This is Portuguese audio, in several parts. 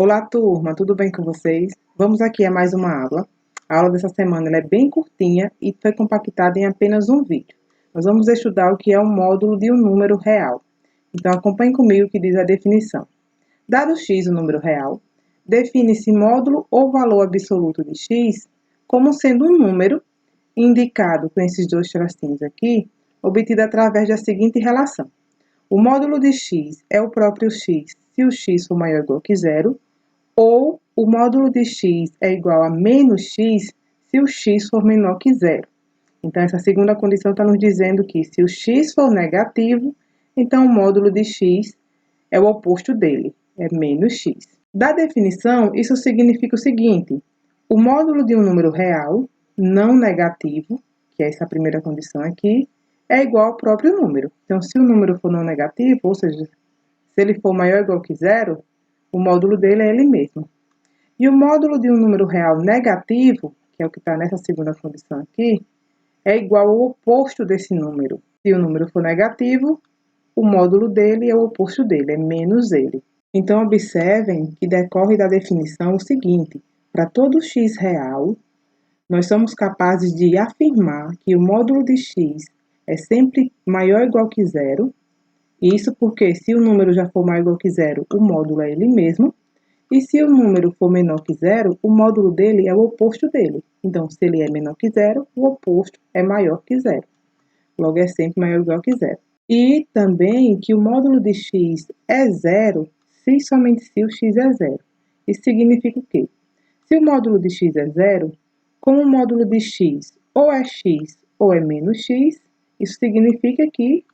Olá, turma, tudo bem com vocês? Vamos aqui a mais uma aula. A aula dessa semana ela é bem curtinha e foi compactada em apenas um vídeo. Nós vamos estudar o que é um módulo de um número real. Então, acompanhe comigo o que diz a definição. Dado x o número real, define-se módulo ou valor absoluto de x como sendo um número, indicado com esses dois tracinhos aqui, obtido através da seguinte relação. O módulo de x é o próprio x se o x for maior ou igual que zero, ou o módulo de x é igual a menos x se o x for menor que zero. Então, essa segunda condição está nos dizendo que se o x for negativo, então o módulo de x é o oposto dele, é menos x. Da definição, isso significa o seguinte: o módulo de um número real, não negativo, que é essa primeira condição aqui, é igual ao próprio número. Então, se o número for não negativo, ou seja, se ele for maior ou igual que zero, o módulo dele é ele mesmo. E o módulo de um número real negativo, que é o que está nessa segunda condição aqui, é igual ao oposto desse número. Se o número for negativo, o módulo dele é o oposto dele, é menos ele. Então, observem que decorre da definição o seguinte: para todo x real, nós somos capazes de afirmar que o módulo de x é sempre maior ou igual que zero. Isso porque, se o número já for maior ou igual que zero, o módulo é ele mesmo. E se o número for menor que zero, o módulo dele é o oposto dele. Então, se ele é menor que zero, o oposto é maior que zero. Logo, é sempre maior ou igual que zero. E também que o módulo de x é zero, se e somente se o x é zero. Isso significa o quê? Se o módulo de x é zero, como o módulo de x ou é menos x, isso significa que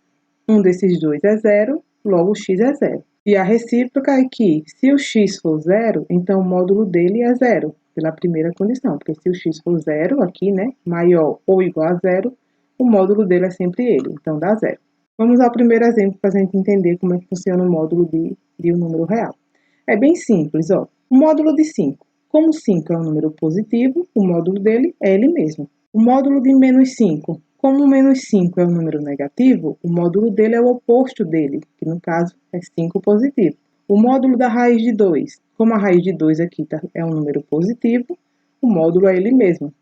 um desses dois é zero, logo o x é zero. E a recíproca é que, se o x for zero, então o módulo dele é zero, pela primeira condição, porque se o x for zero, aqui, né, maior ou igual a zero, o módulo dele é sempre ele, então dá zero. Vamos ao primeiro exemplo para a gente entender como é que funciona o módulo de um número real. É bem simples, ó. O módulo de 5. Como 5 é um número positivo, o módulo dele é ele mesmo. O módulo de menos 5. Como menos 5 é um número negativo, o módulo dele é o oposto dele, que no caso é 5 positivo. O módulo da raiz de 2. Como a raiz de 2 aqui é um número positivo, o módulo é ele mesmo.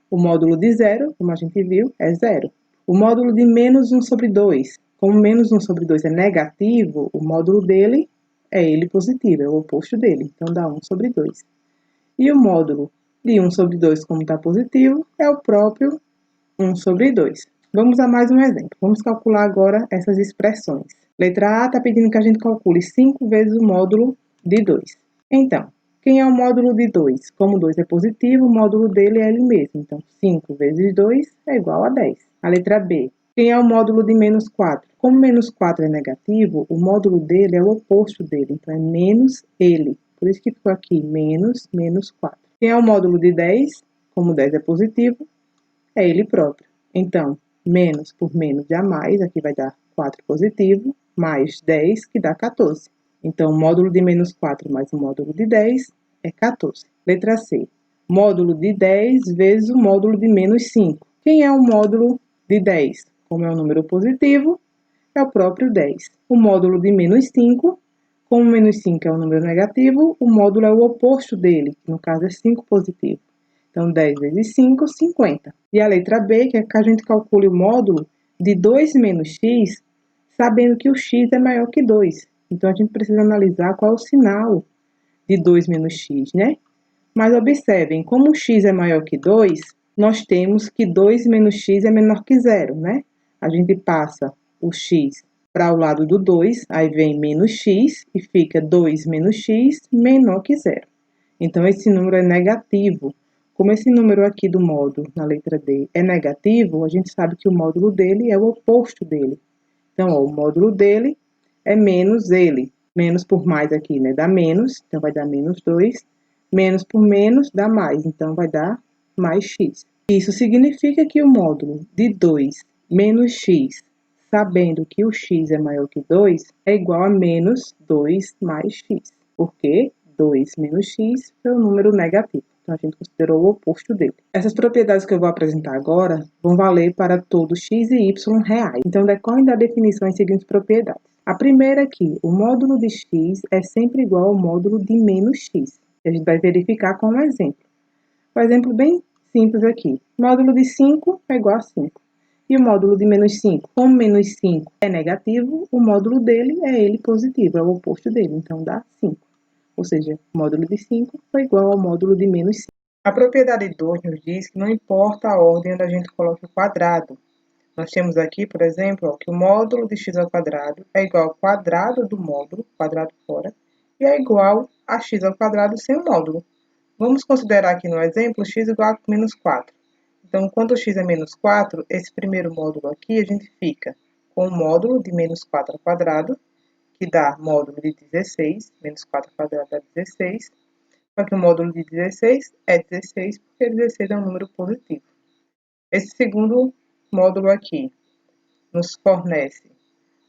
O módulo de 0, como a gente viu, é 0. O módulo de menos 1 sobre 2. Como menos 1 sobre 2 é negativo, o módulo dele é ele positivo, é o oposto dele. Então, dá 1 sobre 2. E o módulo de 1 sobre 2, como está positivo, é o próprio 1 sobre 2. Vamos a mais um exemplo. Vamos calcular agora essas expressões. Letra A está pedindo que a gente calcule 5 vezes o módulo de 2. Então, quem é o módulo de 2? Como 2 é positivo, o módulo dele é ele mesmo. Então, 5 vezes 2 é igual a 10. A letra B. Quem é o módulo de menos 4? Como menos 4 é negativo, o módulo dele é o oposto dele. Então, é menos ele. Por isso que ficou aqui menos 4. Quem é o módulo de 10? Como 10 é positivo, é ele próprio. Então, menos por menos dá mais, aqui vai dar 4 positivo, mais 10, que dá 14. Então, o módulo de menos 4 mais o módulo de 10 é 14. Letra C. Módulo de 10 vezes o módulo de menos 5. Quem é o módulo de 10? Como é um número positivo, é o próprio 10. O módulo de menos 5, como menos 5 é um número negativo, o módulo é o oposto dele, que no caso é 5 positivo. Então, 10 vezes 5, 50. E a letra B, que é que a gente calcule o módulo de 2 menos x, sabendo que o x é maior que 2. Então, a gente precisa analisar qual é o sinal de 2 menos x, né? Mas observem, como o x é maior que 2, nós temos que 2 menos x é menor que zero, né? A gente passa o x para o lado do 2, aí vem menos x e fica 2 menos x menor que zero. Então, esse número é negativo. Como esse número aqui do módulo, na letra D, é negativo, a gente sabe que o módulo dele é o oposto dele. Então, ó, o módulo dele é menos ele. Menos por mais aqui, né? Dá menos, então vai dar menos 2. Menos por menos dá mais, então vai dar mais x. Isso significa que o módulo de 2 menos x, sabendo que o x é maior que 2, é igual a menos 2 mais x. Porque 2 menos x é um número negativo. então a gente considerou o oposto dele. Essas propriedades que eu vou apresentar agora vão valer para todos x e y reais. Então, decorrem da definição as seguintes propriedades. A primeira aqui, o módulo de x é sempre igual ao módulo de menos x. A gente vai verificar com um exemplo. Um exemplo bem simples aqui. O módulo de 5 é igual a 5. E o módulo de menos 5, como menos 5 é negativo, o módulo dele é ele positivo, é o oposto dele, então dá 5. Ou seja, o módulo de 5 é igual ao módulo de menos 5. A propriedade 2 nos diz que não importa a ordem onde a gente coloque o quadrado. Nós temos aqui, por exemplo, que o módulo de x ao quadrado é igual ao quadrado do módulo, quadrado fora, e é igual a x ao quadrado sem o módulo. Vamos considerar aqui no exemplo x igual a menos 4. Então, quando x é menos 4, esse primeiro módulo aqui, a gente fica com o módulo de menos 4 ao quadrado, que dá módulo de 16, menos 4 ao quadrado dá 16, só que o módulo de 16 é 16, porque 16 é um número positivo. Esse segundo módulo aqui nos fornece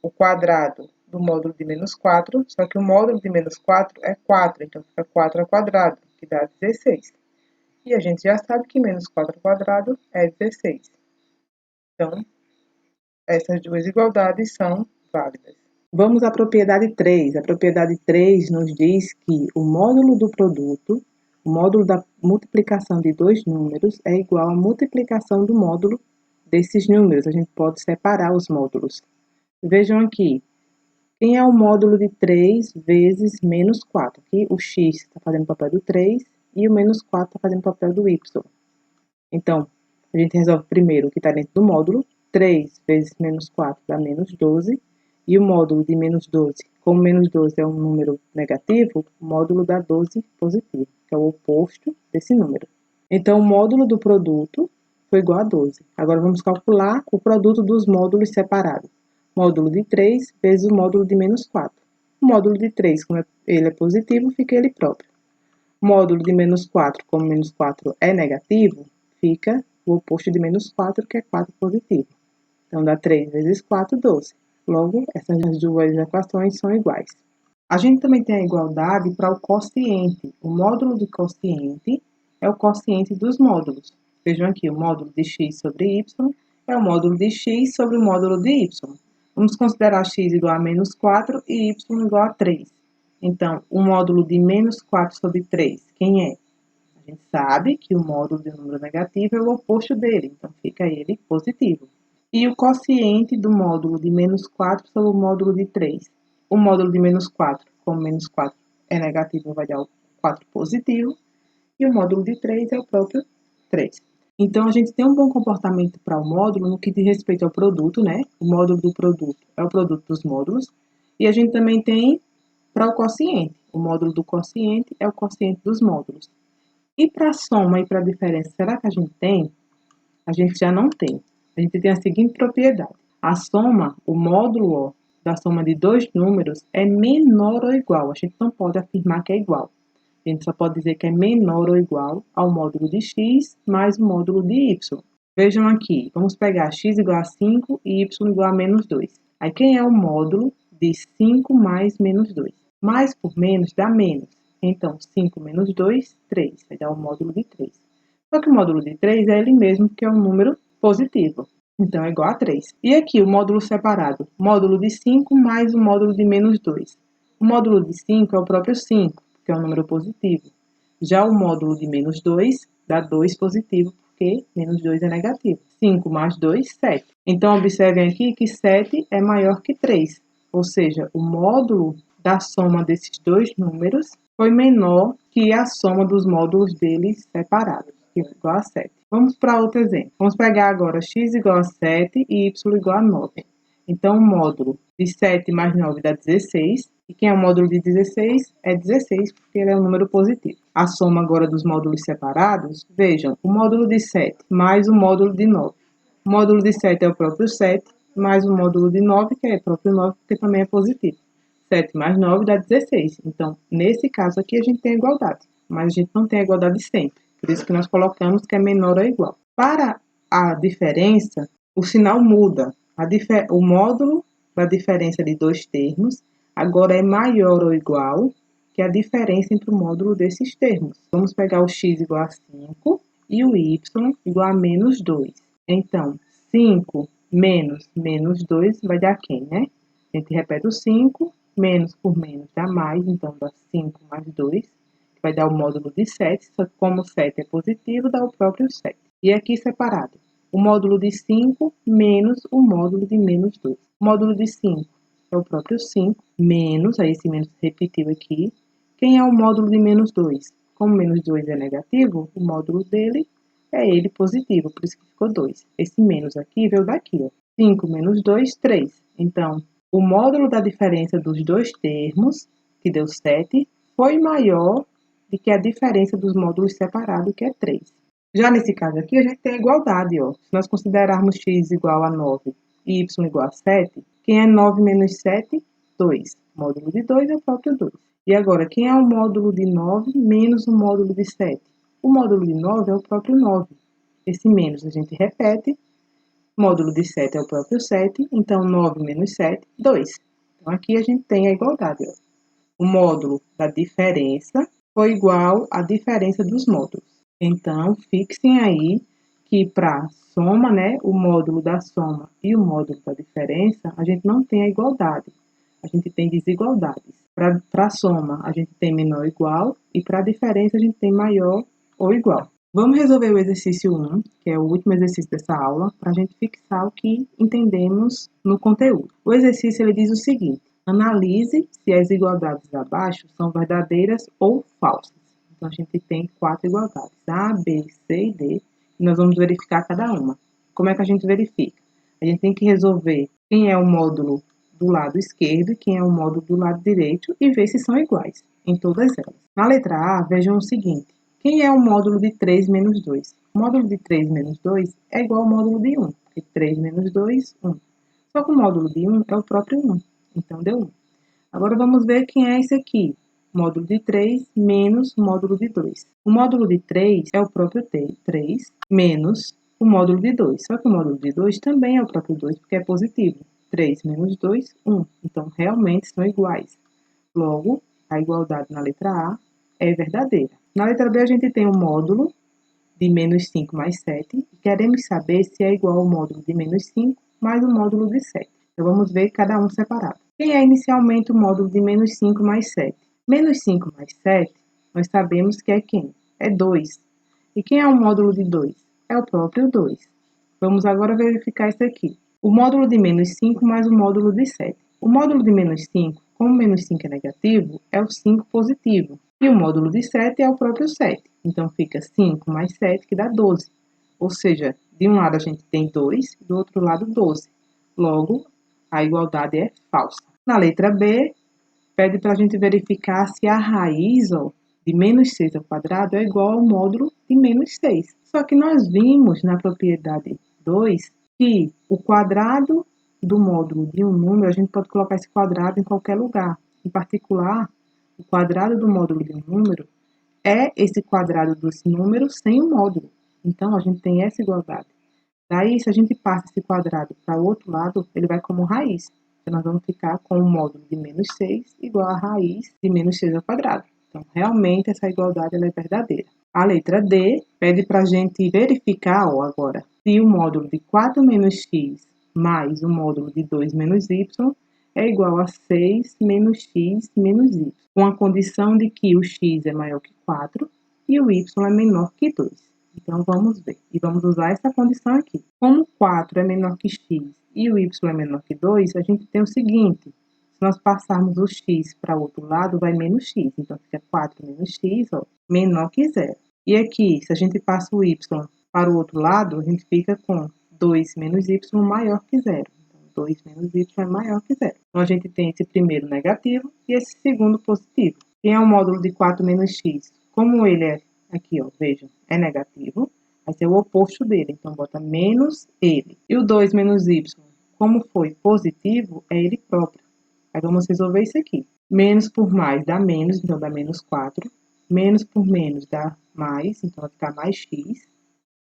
o quadrado do módulo de menos 4, só que o módulo de menos 4 é 4, então fica 4 ao quadrado, que dá 16. E a gente já sabe que menos 4 ao quadrado é 16. Então, essas duas igualdades são válidas. Vamos à propriedade 3. A propriedade 3 nos diz que o módulo do produto, o módulo da multiplicação de dois números, é igual à multiplicação do módulo desses números. A gente pode separar os módulos. Vejam aqui, quem é o módulo de 3 vezes menos 4? Aqui o x está fazendo o papel do 3 e o menos 4 está fazendo o papel do y. Então, a gente resolve primeiro o que está dentro do módulo. 3 vezes menos 4 dá menos 12. E o módulo de menos 12, como menos 12 é um número negativo, o módulo dá 12 positivo, que é o oposto desse número. Então, o módulo do produto foi igual a 12. Agora, vamos calcular o produto dos módulos separados. Módulo de 3 vezes o módulo de menos 4. O módulo de 3, como ele é positivo, fica ele próprio. O módulo de menos 4, como menos 4 é negativo, fica o oposto de menos 4, que é 4 positivo. Então, dá 3 vezes 4, 12. Logo, essas duas equações são iguais. A gente também tem a igualdade para o quociente. O módulo de quociente é o quociente dos módulos. Vejam aqui, o módulo de x sobre y é o módulo de x sobre o módulo de y. Vamos considerar x igual a menos 4 e y igual a 3. Então, o módulo de menos 4 sobre 3, quem é? A gente sabe que o módulo de número negativo é o oposto dele, então fica ele positivo. E o quociente do módulo de menos 4 sobre o módulo de 3. O módulo de menos 4, como menos 4 é negativo, vai dar o 4 positivo. E o módulo de 3 é o próprio 3. Então, a gente tem um bom comportamento para o módulo no que diz respeito ao produto, né? O módulo do produto é o produto dos módulos. E a gente também tem para o quociente. O módulo do quociente é o quociente dos módulos. E para a soma e para a diferença, será que a gente tem? A gente já não tem. A gente tem a seguinte propriedade. A soma, o módulo da soma de dois números é menor ou igual. A gente não pode afirmar que é igual. A gente só pode dizer que é menor ou igual ao módulo de x mais o módulo de y. Vejam aqui, vamos pegar x igual a 5 e y igual a menos 2. Aí, quem é o módulo de 5 mais menos 2? Mais por menos dá menos. Então, 5 menos 2, 3. Vai dar o módulo de 3. Só que o módulo de 3 é ele mesmo, que é um número positivo. Então, é igual a 3. E aqui, o módulo separado. Módulo de 5 mais o módulo de menos 2. O módulo de 5 é o próprio 5, que é um número positivo. Já o módulo de menos 2 dá 2 positivo, porque menos 2 é negativo. 5 mais 2, 7. Então, observem aqui que 7 é maior que 3. Ou seja, o módulo da soma desses dois números foi menor que a soma dos módulos deles separados, que é igual a 7. Vamos para outro exemplo. Vamos pegar agora x igual a 7 e y igual a 9. Então, o módulo de 7 mais 9 dá 16. E quem é o módulo de 16? É 16, porque ele é um número positivo. A soma agora dos módulos separados, vejam, o módulo de 7 mais o módulo de 9. O módulo de 7 é o próprio 7, mais o módulo de 9, que é o próprio 9, porque também é positivo. 7 mais 9 dá 16. Então, nesse caso aqui, a gente tem a igualdade. Mas a gente não tem a igualdade sempre. Por isso que nós colocamos que é menor ou igual. Para a diferença, o sinal muda. O módulo da diferença de dois termos agora é maior ou igual, que que é a diferença entre o módulo desses termos. Vamos pegar o x igual a 5 e o y igual a menos 2. Então, 5 menos menos 2 vai dar quem, né? A gente repete o 5, menos por menos dá mais, então dá 5 mais 2, que vai dar o módulo de 7, só que como 7 é positivo, dá o próprio 7. E aqui separado, o módulo de 5 menos o módulo de menos 2. O módulo de 5 é o próprio 5, menos, aí esse menos repetiu aqui. Quem é o módulo de menos 2? Como menos 2 é negativo, o módulo dele é ele positivo, por isso que ficou 2. Esse menos aqui veio daqui, ó. 5 menos 2, 3. Então, o módulo da diferença dos dois termos, que deu 7, foi maior do que a diferença dos módulos separados, que é 3. Já nesse caso aqui, a gente tem a igualdade, ó. Se nós considerarmos x igual a 9 e y igual a 7, quem é 9 menos 7? 2. O módulo de 2 é o próprio 2. E agora, quem é o módulo de 9 menos o módulo de 7? O módulo de 9 é o próprio 9. Esse menos a gente repete. O módulo de 7 é o próprio 7. Então, 9 menos 7, 2. Então, aqui a gente tem a igualdade, ó. O módulo da diferença foi igual à diferença dos módulos. Então, fixem aí que para soma, né, o módulo da soma e o módulo da diferença, a gente não tem a igualdade. A gente tem desigualdades. Para a soma, a gente tem menor ou igual, e para a diferença, a gente tem maior ou igual. Vamos resolver o exercício 1, que é o último exercício dessa aula, para a gente fixar o que entendemos no conteúdo. O exercício ele diz o seguinte: analise se as igualdades abaixo são verdadeiras ou falsas. Então, a gente tem 4 igualdades, A, B, C e D, e nós vamos verificar cada uma. Como é que a gente verifica? A gente tem que resolver quem é o módulo do lado esquerdo e quem é o módulo do lado direito e ver se são iguais em todas elas. Na letra A, vejam o seguinte: quem é o módulo de 3 menos 2? O módulo de 3 menos 2 é igual ao módulo de 1, porque 3 menos 2, 1. Só que o módulo de 1 é o próprio 1, então deu 1. Agora vamos ver quem é esse aqui. Módulo de 3 menos o módulo de 2. O módulo de 3 é o próprio 3 menos o módulo de 2. Só que o módulo de 2 também é o próprio 2, porque é positivo. 3 menos 2, 1. Então, realmente são iguais. Logo, a igualdade na letra A é verdadeira. Na letra B, a gente tem o módulo de menos 5 mais 7. E queremos saber se é igual ao módulo de menos 5 mais o módulo de 7. Então, vamos ver cada um separado. Quem é inicialmente o módulo de menos 5 mais 7? Menos 5 mais 7, nós sabemos que é quem? É 2. E quem é o módulo de 2? É o próprio 2. Vamos agora verificar isso aqui. O módulo de menos 5 mais o módulo de 7. O módulo de menos 5, como menos 5 é negativo, é o 5 positivo. E o módulo de 7 é o próprio 7. Então, fica 5 mais 7, que dá 12. Ou seja, de um lado a gente tem 2, do outro lado 12. Logo, a igualdade é falsa. Na letra B, pede para a gente verificar se a raiz, ó, de menos 6 ao quadrado é igual ao módulo de menos 6. Só que nós vimos na propriedade 2 que o quadrado do módulo de um número, a gente pode colocar esse quadrado em qualquer lugar. Em particular, o quadrado do módulo de um número é esse quadrado desse número sem o módulo. Então, a gente tem essa igualdade. Daí, se a gente passa esse quadrado para o outro lado, ele vai como raiz. Então, nós vamos ficar com o módulo de menos 6 igual a raiz de menos 6 ao quadrado. Então, realmente, essa igualdade ela é verdadeira. A letra D pede para a gente verificar, ó, agora, se o módulo de 4 menos x mais o módulo de 2 menos y é igual a 6 menos x menos y, com a condição de que o x é maior que 4 e o y é menor que 2. Então, vamos ver. E vamos usar essa condição aqui. Como 4 é menor que x e o y é menor que 2, a gente tem o seguinte: se nós passarmos o x para o outro lado, vai menos x. Então, fica 4 menos x, ó, menor que 0. E aqui, se a gente passa o y para o outro lado, a gente fica com 2 menos y maior que 0. Então, 2 menos y é maior que 0. Então, a gente tem esse primeiro negativo e esse segundo positivo. Quem é o módulo de 4 menos x? Como ele é, aqui, ó, vejam, é negativo, vai ser o oposto dele. Então, bota menos ele. E o 2 menos y, como foi positivo, é ele próprio. Aí, vamos resolver isso aqui. Menos por mais dá menos, então dá menos 4. Menos por menos dá mais, então vai ficar mais x.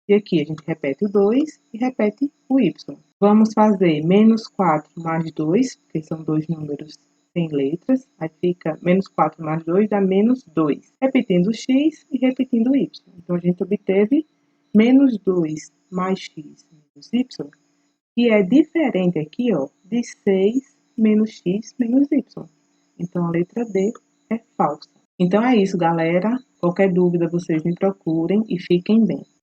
E aqui a gente repete o 2 e repete o y. Vamos fazer menos 4 mais 2, porque são dois números sem letras, aí fica menos 4 mais 2 dá menos 2. Repetindo o x e repetindo o y. Então, a gente obteve menos 2 mais x menos y, que é diferente aqui, ó, de 6 menos x menos y. Então, a letra D é falsa. Então, é isso, galera. Qualquer dúvida, vocês me procurem e fiquem bem.